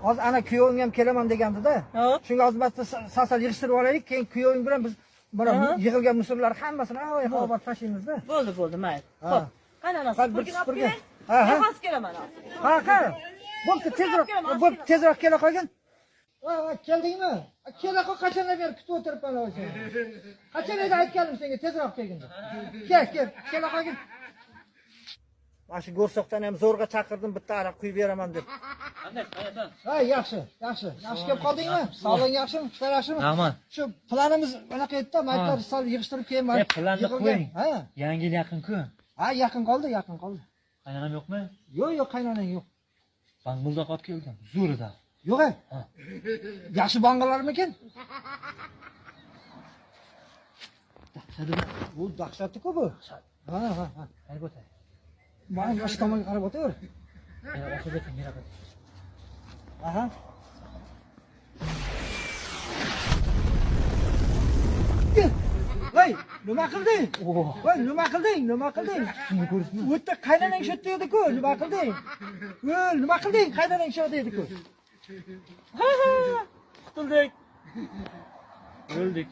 Hozir ana kuyovim ham kelaman degandi-da. Shunga hozir sasal yig'ishtirib olaylik, keyin kuyoving bilan biz mana yig'ilgan musullar hammasini olib tashlaymiz-da. Bo'ldi, mayli. Xo'p. Qani ana supurgini olib kelay. Hozir kelaman. Ha. Bo'pti, tezroq kela qolgin. Keldingmi? Kela qol, qachondan beri kutib o'tiribman o'zi. Qachon edi aytganim senga tezroq kelgin deb. Kel, kela qolgin. Mana shu go'rsoqdan ham zo'rg'a chaqirdim, bitta aroq quyib beraman deb. Qanday, qayerdan? Ha, yaxshi kelib qoldingmi? Sog'lig'ing yaxshimi? Ishlar yaxshimi? Rahmat. Shu planimiz bunaqa edi-da, maytlar sal yig'ishtirib keyin mana. Planni qo'ying. Ha. Yangi yil yaqin-ku. Ha, yaqin qoldi. Qaynonam yo'qmi? Yo'q, qaynonang yo'q. Bangmuldoq olib keldim. Zo'rida. Yo'q-a? Yaxshi bangalarmikin? Bu dahshatli-ku bu. Ha. Qarab o'tay. Mana boshqa tomonga qarab o'taver. Yana boshqa o'tay, mera qo'y. Aha. Voy, nima qilding? Voy, nima qilding? Shuni ko'rsizmi? U yerda qaynonang shu yerda edi-ku, nima qilding? Nima qilding? Qaynonang shu yerda edi-ku. Qutuldik. O'ldik.